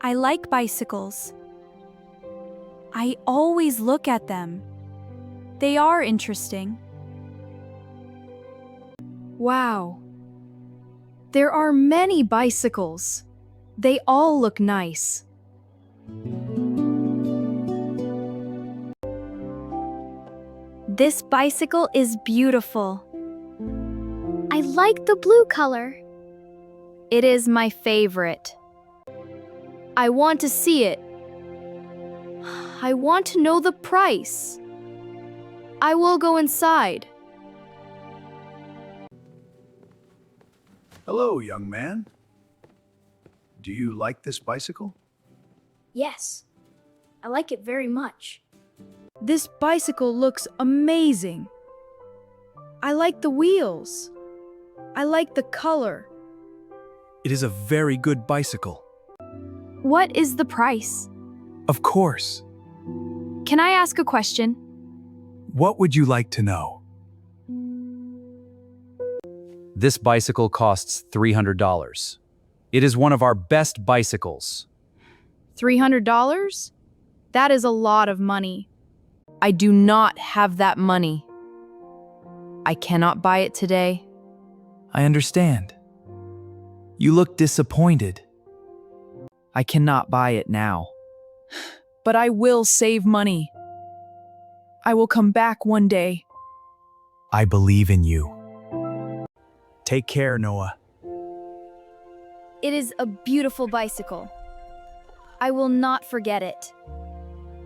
I like bicycles. I always look at them. They are interesting. Wow. There are many bicycles. They all look nice. This bicycle is beautiful. I like the blue color. It is my favorite. I want to see it. I want to know the price. I will go inside. Hello, young man. Do you like this bicycle? Yes, I like it very much. This bicycle looks amazing. I like the wheels. I like the color. It is a very good bicycle. What is the price? Of course. Can I ask a question? What would you like to know? This bicycle costs $300. It is one of our best bicycles. $300? That is a lot of money. I do not have that money. I cannot buy it today. I understand. You look disappointed. I cannot buy it now. But I will save money. I will come back one day. I believe in you. Take care, Noah. It is a beautiful bicycle. I will not forget it.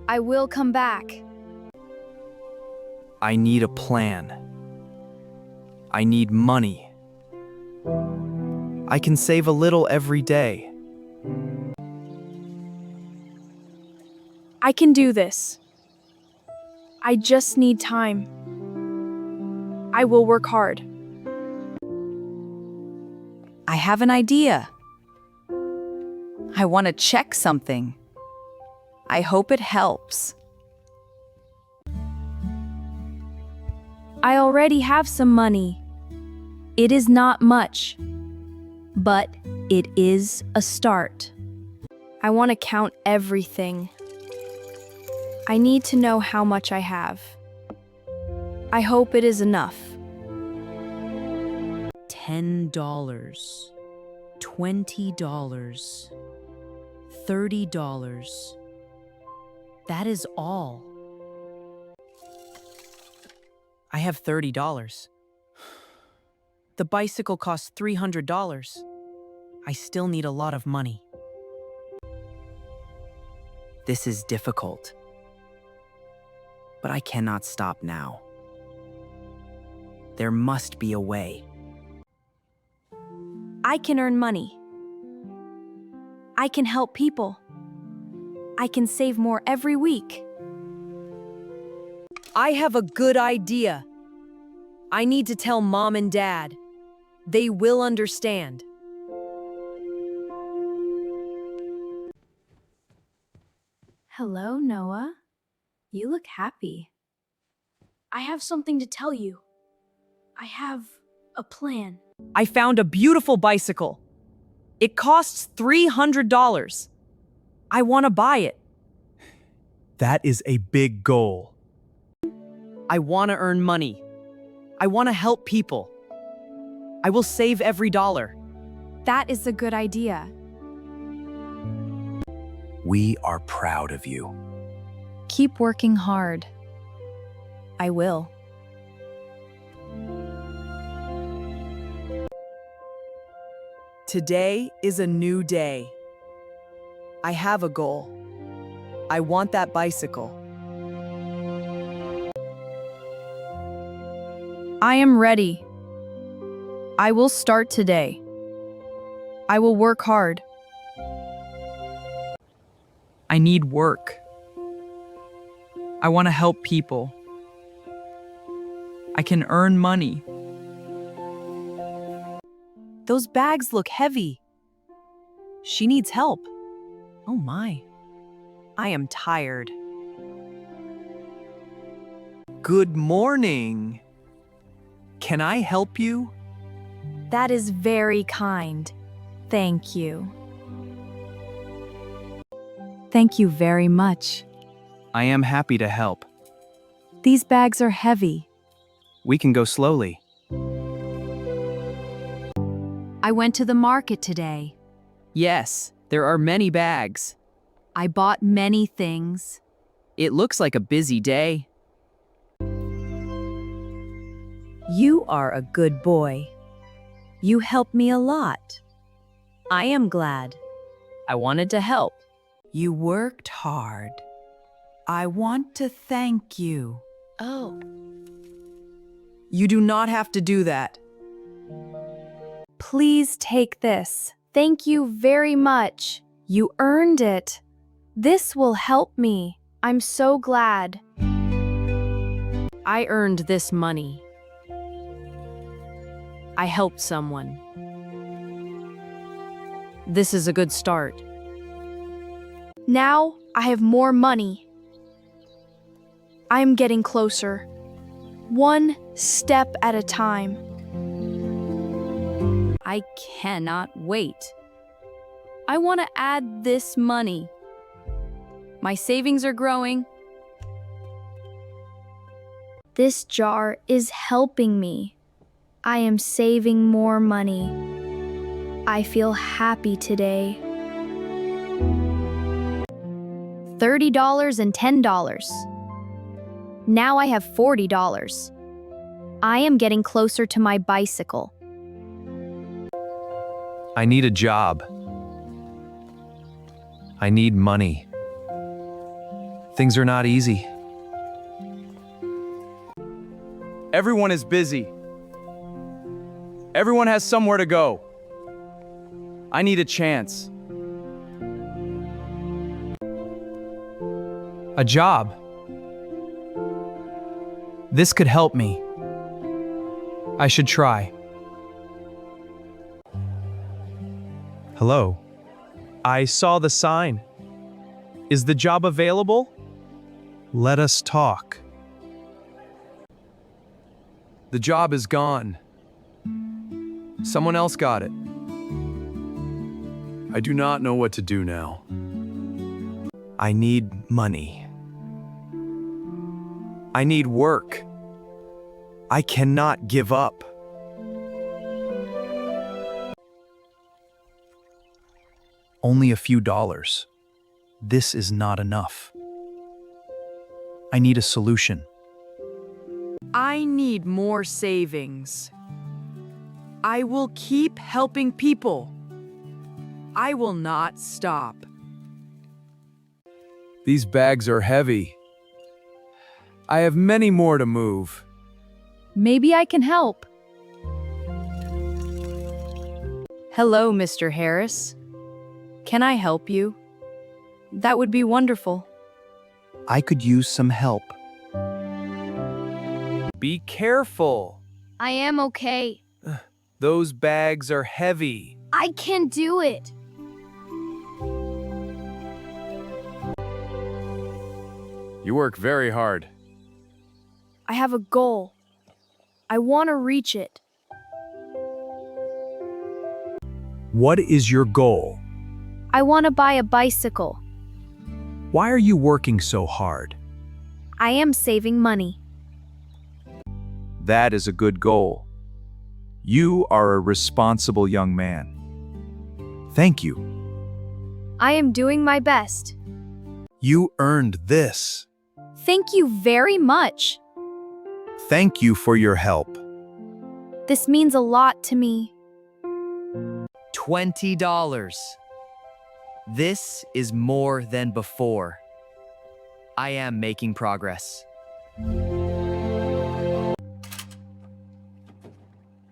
I will come back. I need a plan. I need money. I can save a little every day. I can do this. I just need time. I will work hard. I have an idea. I want to check something. I hope it helps. I already have some money. It is not much, but it is a start. I want to count everything. I need to know how much I have. I hope it is enough. $10, $20, $30. That is all. I have $30. The bicycle costs $300. I still need a lot of money. This is difficult. But I cannot stop now. There must be a way. I can earn money. I can help people. I can save more every week. I have a good idea. I need to tell Mom and Dad. They will understand. Hello, Noah. You look happy. I have something to tell you. I have a plan. I found a beautiful bicycle. It costs $300. I want to buy it. That is a big goal. I want to earn money. I want to help people. I will save every dollar. That is a good idea. We are proud of you. Keep working hard. I will. Today is a new day. I have a goal. I want that bicycle. I am ready. I will start today. I will work hard. I need work. I want to help people. I can earn money. Those bags look heavy. She needs help. Oh my. I am tired. Good morning. Can I help you? That is very kind. Thank you. Thank you very much. I am happy to help. These bags are heavy. We can go slowly. I went to the market today. Yes, there are many bags. I bought many things. It looks like a busy day. You are a good boy. You helped me a lot. I am glad. I wanted to help. You worked hard. I want to thank you. Oh. You do not have to do that. Please take this. Thank you very much. You earned it. This will help me. I'm so glad. I earned this money. I helped someone. This is a good start. Now I have more money. I am getting closer. One step at a time. I cannot wait. I want to add this money. My savings are growing. This jar is helping me. I am saving more money. I feel happy today. $30 and $10. Now I have $40. I am getting closer to my bicycle. I need a job. I need money. Things are not easy. Everyone is busy. Everyone has somewhere to go. I need a chance. A job. This could help me. I should try. Hello. I saw the sign. Is the job available? Let us talk. The job is gone. Someone else got it. I do not know what to do now. I need money. I need work. I cannot give up. Only a few dollars. This is not enough. I need a solution. I need more savings. I will keep helping people. I will not stop. These bags are heavy. I have many more to move. Maybe I can help. Hello, Mr. Harris. Can I help you? That would be wonderful. I could use some help. Be careful. I am okay. Those bags are heavy. I can do it. You work very hard. I have a goal. I want to reach it. What is your goal? I want to buy a bicycle. Why are you working so hard? I am saving money. That is a good goal. You are a responsible young man. Thank you. I am doing my best. You earned this. Thank you very much. Thank you for your help. This means a lot to me. $20. This is more than before. I am making progress.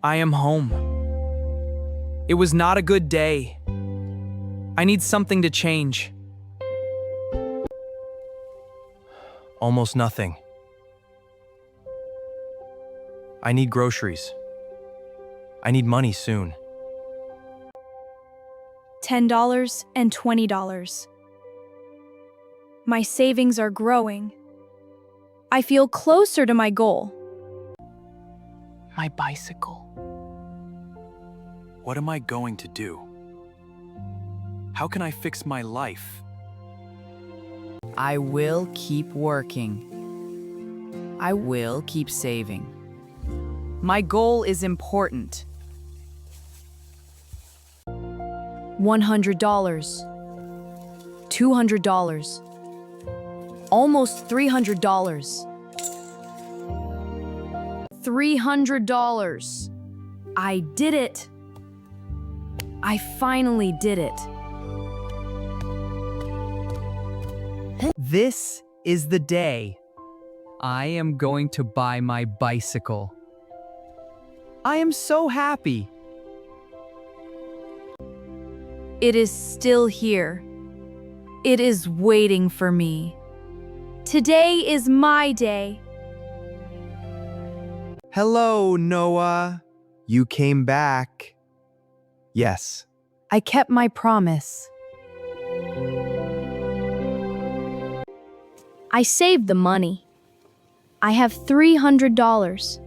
I am home. It was not a good day. I need something to change. Almost nothing. I need groceries. I need money soon. $10 and $20. My savings are growing. I feel closer to my goal. My bicycle. What am I going to do? How can I fix my life? I will keep working. I will keep saving. My goal is important. $100, $200, almost $300. $300. I did it. I finally did it. This is the day. I am going to buy my bicycle. I am so happy. It is still here. It is waiting for me. Today is my day. Hello, Noah. You came back. Yes. I kept my promise. I saved the money. I have $300.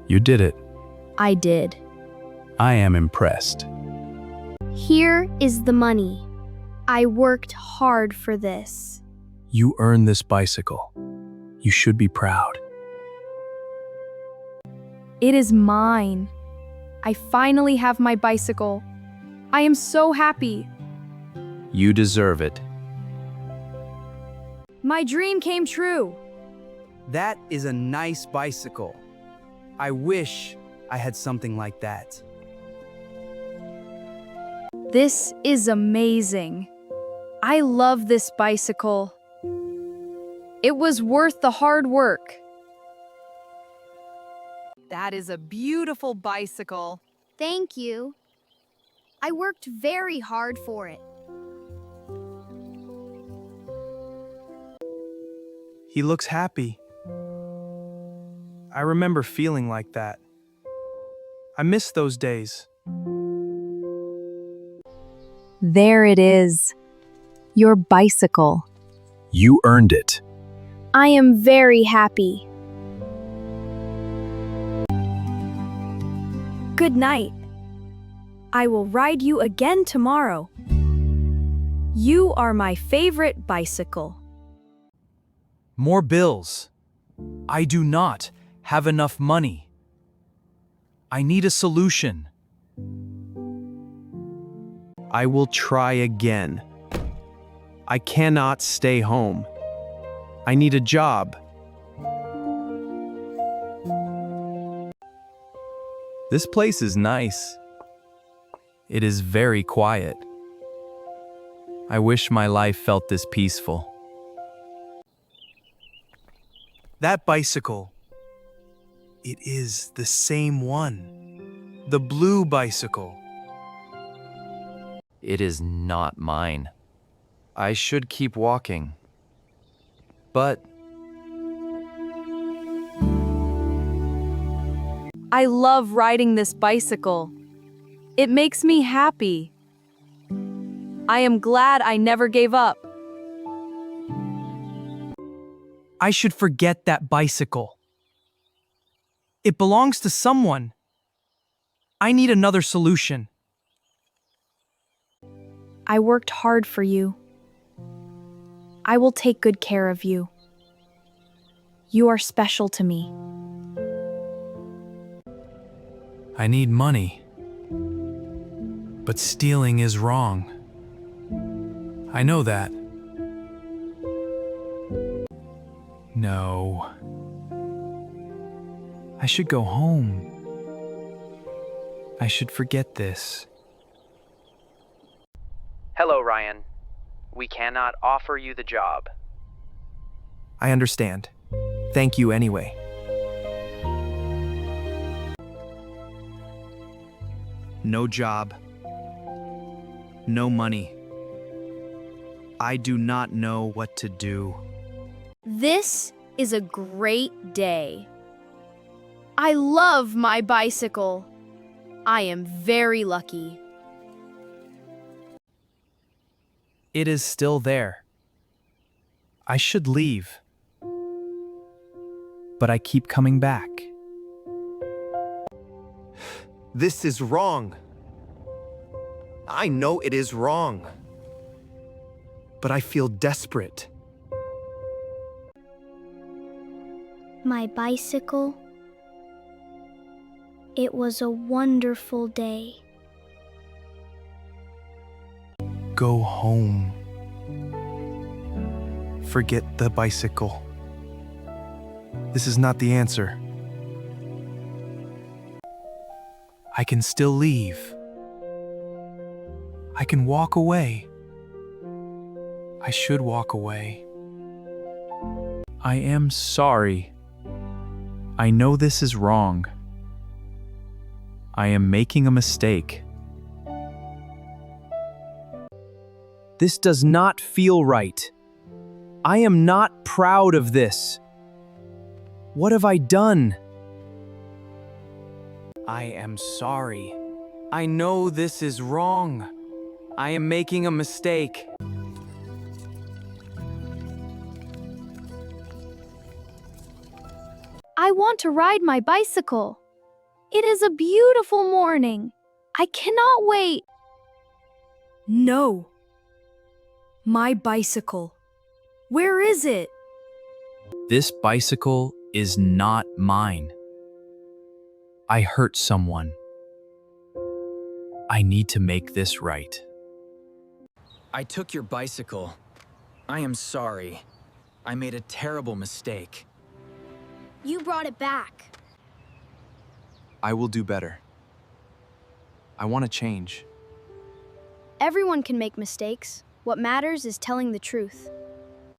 You did it. I did. I am impressed. Here is the money. I worked hard for this. You earned this bicycle. You should be proud. It is mine. I finally have my bicycle. I am so happy. You deserve it. My dream came true. That is a nice bicycle. I wish I had something like that. This is amazing. I love this bicycle. It was worth the hard work. That is a beautiful bicycle. Thank you. I worked very hard for it. He looks happy. I remember feeling like that. I miss those days. There it is. Your bicycle. You earned it. I am very happy. Good night. I will ride you again tomorrow. You are my favorite bicycle. More bills. I do not have enough money. I need a solution. I will try again. I cannot stay home. I need a job. This place is nice. It is very quiet. I wish my life felt this peaceful. That bicycle. It is the same one. The blue bicycle. It is not mine. I should keep walking. But I love riding this bicycle. It makes me happy. I am glad I never gave up. I should forget that bicycle. It belongs to someone. I need another solution. I worked hard for you. I will take good care of you. You are special to me. I need money. But stealing is wrong. I know that. No. I should go home. I should forget this. hello, Ryan. We cannot offer you the job. I understand. Thank you anyway. No job. No money. I do not know what to do. This is a great day. I love my bicycle. I am very lucky. It is still there. I should leave. But I keep coming back. This is wrong. I know it is wrong. But I feel desperate. my bicycle. It was a wonderful day. Go home. Forget the bicycle. This is not the answer. I can still leave. I can walk away. I should walk away. I am sorry. I know this is wrong. I am making a mistake. This does not feel right. I am not proud of this. What have I done? I am sorry. I know this is wrong. I am making a mistake. I want to ride my bicycle. It is a beautiful morning. I cannot wait. No. My bicycle. Where is it? This bicycle is not mine. I hurt someone. I need to make this right. I took your bicycle. I am sorry. I made a terrible mistake. You brought it back. I will do better. I want to change. Everyone can make mistakes. What matters is telling the truth.